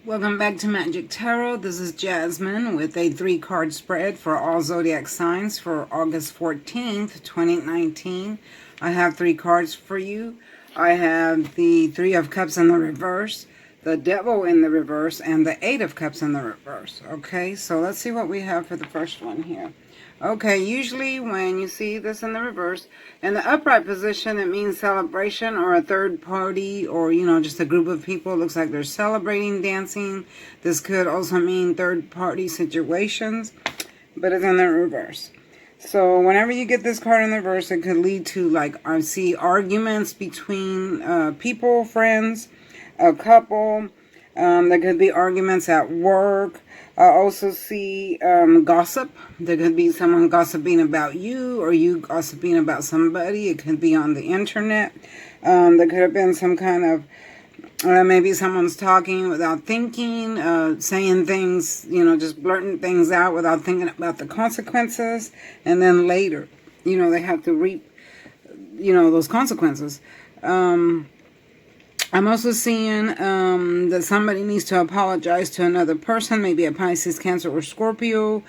Welcome back to Magic Tarot. This is Jasmine with a 3-card spread for all zodiac signs for August 14th, 2019. I have 3 cards for you. I have the 3 of Cups in the reverse, the Devil in the reverse, and the 8 of Cups in the reverse. Okay, so let's see what we have for the first one here. Okay, usually when you see this in the reverse, in the upright position, it means celebration or a third party or, just a group of people. It looks like they're celebrating, dancing. This could also mean third party situations, but it's in the reverse. So whenever you get this card in the reverse, it could lead to, like, I see arguments between people, friends, a couple. There could be arguments at work. I also see gossip. There could be someone gossiping about you or you gossiping about somebody. It could be on the internet. There could have been some kind of, maybe someone's talking without thinking, saying things, just blurting things out without thinking about the consequences. And then later, they have to reap, those consequences. I'm also seeing that somebody needs to apologize to another person, maybe a Pisces, Cancer, or Scorpio,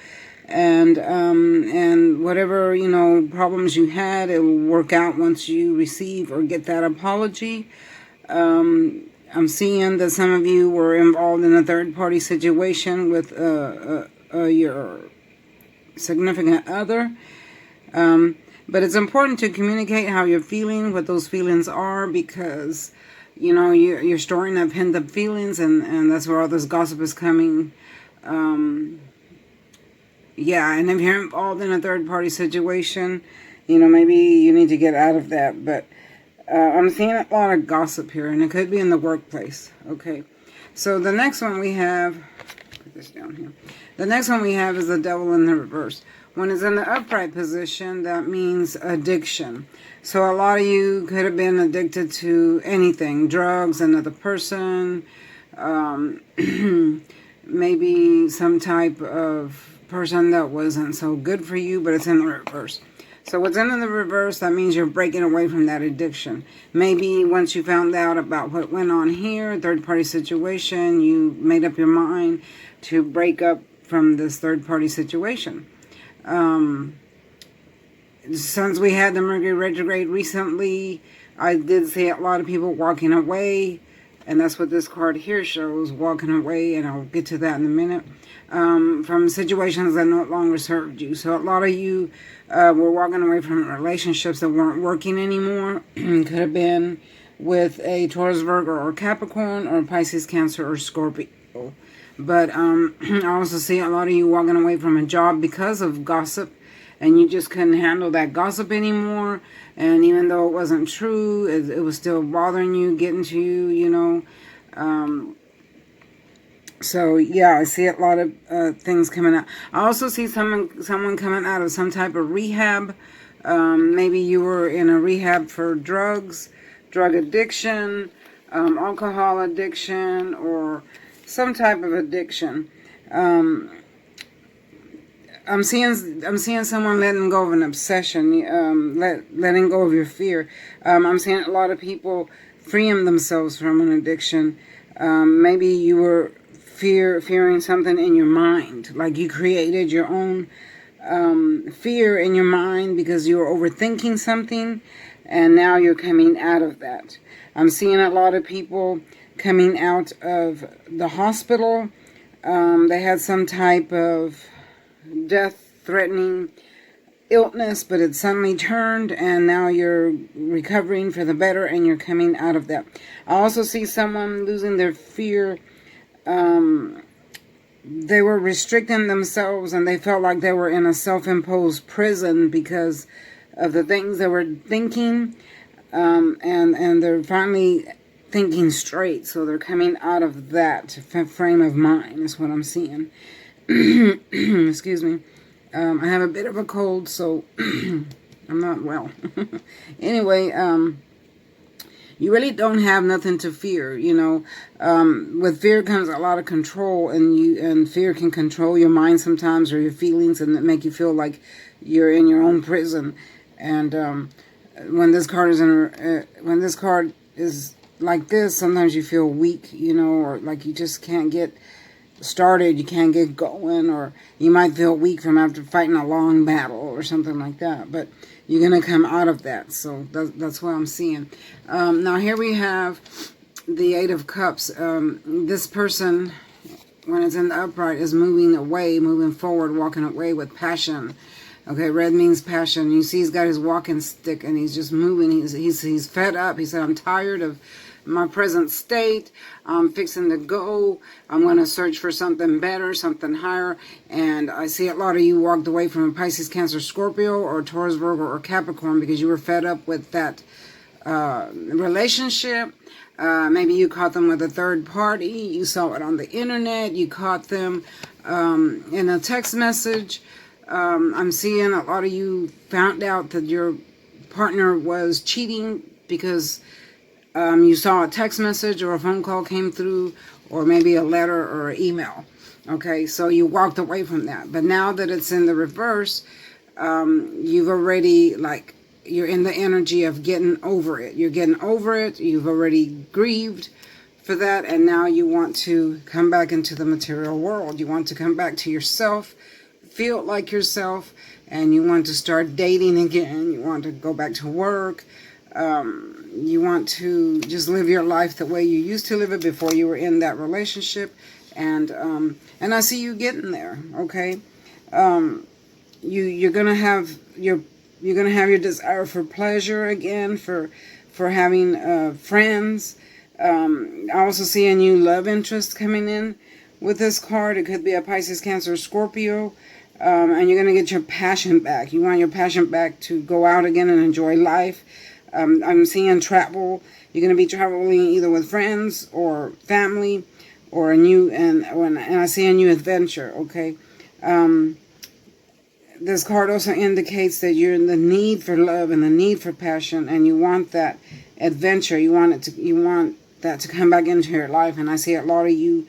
and whatever, problems you had, it will work out once you receive or get that apology. I'm seeing that some of you were involved in a third-party situation with your significant other. But it's important to communicate how you're feeling, what those feelings are, because you're storing up pent-up feelings, and that's where all this gossip is coming. And if you're involved in a third-party situation, maybe you need to get out of that. But I'm seeing a lot of gossip here, and it could be in the workplace. Okay, so the next one we have, put this down here. The next one we have is the Devil in the reverse. When it's in the upright position, that means addiction. So a lot of you could have been addicted to anything, drugs, another person, maybe some type of person that wasn't so good for you, but it's in the reverse. So what's in the reverse, that means you're breaking away from that addiction. Maybe once you found out about what went on here, third-party situation, you made up your mind to break up from this third-party situation. Since we had the Mercury retrograde recently, I did see a lot of people walking away, and that's what this card here shows, walking away, and I'll get to that in a minute, from situations that no longer served you. So a lot of you were walking away from relationships that weren't working anymore. Could have been with a Taurus, Virgo, or Capricorn, or Pisces, Cancer, or Scorpio. But I also see a lot of you walking away from a job because of gossip, and you just couldn't handle that gossip anymore. And even though it wasn't true, it was still bothering you, getting to you, So, yeah, I see a lot of things coming out. I also see someone coming out of some type of rehab. Maybe you were in a rehab for drugs, drug addiction, alcohol addiction, or some type of addiction. I'm seeing someone letting go of an obsession, letting go of your fear. I'm seeing a lot of people freeing themselves from an addiction. Maybe you were fearing something in your mind, like you created your own fear in your mind because you were overthinking something, and now you're coming out of that. I'm seeing a lot of people coming out of the hospital. They had some type of death-threatening illness, but it suddenly turned, and now you're recovering for the better, and you're coming out of that. I also see someone losing their fear. They were restricting themselves, and they felt like they were in a self-imposed prison because of the things they were thinking, and they're finally thinking straight, so they're coming out of that frame of mind, is what I'm seeing. Excuse me. I have a bit of a cold, so I'm not well. Anyway, you really don't have nothing to fear, With fear comes a lot of control, and fear can control your mind sometimes, or your feelings, and make you feel like you're in your own prison. And when this card is like this, sometimes you feel weak, you know, or like you just can't get started, you can't get going, or you might feel weak from after fighting a long battle or something like that. But you're going to come out of that. So that's what I'm seeing. Now here we have the Eight of Cups. This person, when it's in the upright, is moving away, moving forward, walking away with passion. Okay, red means passion. You see he's got his walking stick and he's just moving. He's fed up. He said, I'm tired of my present state. I'm fixing to go. I'm going to search for something better, something higher. And I see a lot of you walked away from a Pisces, Cancer, Scorpio, or Taurus, Virgo, or Capricorn because you were fed up with that relationship. Maybe you caught them with a third party. You saw it on the internet. You caught them in a text message. I'm seeing a lot of you found out that your partner was cheating because you saw a text message or a phone call came through, or maybe a letter or an email. Okay, so you walked away from that. But now that it's in the reverse, you've already, like, you're in the energy of getting over it. You're getting over it. You've already grieved for that. And now you want to come back into the material world. You want to come back to yourself, feel like yourself, and you want to start dating again. You want to go back to work. You want to just live your life the way you used to live it before you were in that relationship. And I see you getting there. Okay. You're gonna have your desire for pleasure again, for having friends. I also see a new love interest coming in with this card. It could be a Pisces, Cancer, Scorpio. And you're going to get your passion back. You want your passion back to go out again and enjoy life. I'm seeing travel. You're going to be traveling either with friends or family, or a new, and I see a new adventure, okay? This card also indicates that you're in the need for love and the need for passion, and you want that adventure. You want that to come back into your life. And I see a lot of you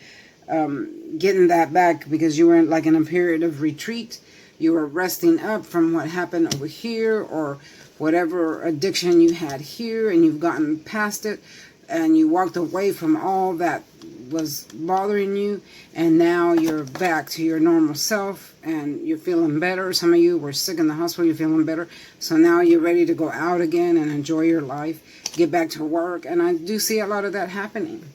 getting that back because you were in a period of retreat. You were resting up from what happened over here, or whatever addiction you had here, and you've gotten past it, and you walked away from all that was bothering you, and now you're back to your normal self and you're feeling better. Some of you were sick in the hospital, you're feeling better, so now you're ready to go out again and enjoy your life, get back to work. And I do see a lot of that happening.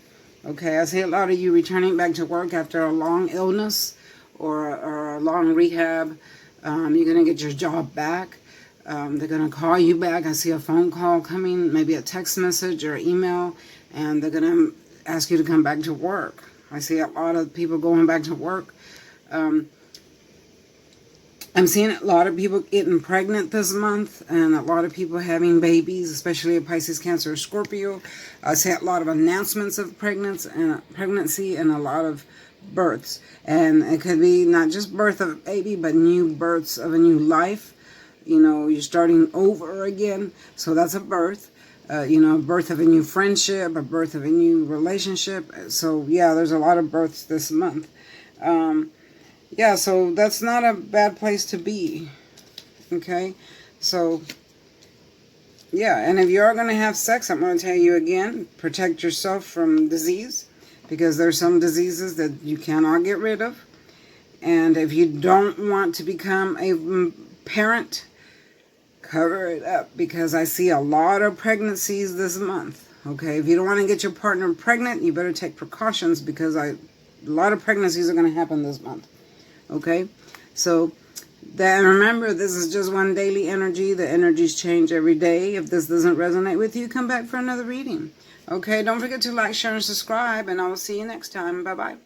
Okay, I see a lot of you returning back to work after a long illness or a long rehab. You're going to get your job back. They're going to call you back. I see a phone call coming, maybe a text message or email, and they're going to ask you to come back to work. I see a lot of people going back to work. I'm seeing a lot of people getting pregnant this month, and a lot of people having babies, especially a Pisces, Cancer, or Scorpio. I see a lot of announcements of pregnancy and a lot of births. And it could be not just birth of a baby, but new births of a new life. You know, you're starting over again. So that's a birth. You know, a birth of a new friendship, a birth of a new relationship. So, yeah, there's a lot of births this month. Yeah, so that's not a bad place to be. Okay? So, yeah, and if you are going to have sex, I'm going to tell you again, protect yourself from disease, because there's some diseases that you cannot get rid of. And if you don't want to become a parent, cover it up, because I see a lot of pregnancies this month. Okay, if you don't want to get your partner pregnant, you better take precautions, because a lot of pregnancies are going to happen this month. Okay, so then remember, this is just one daily energy. The energies change every day. If this doesn't resonate with you, come back for another reading. Okay, don't forget to like, share, and subscribe, and I will see you next time. Bye-bye.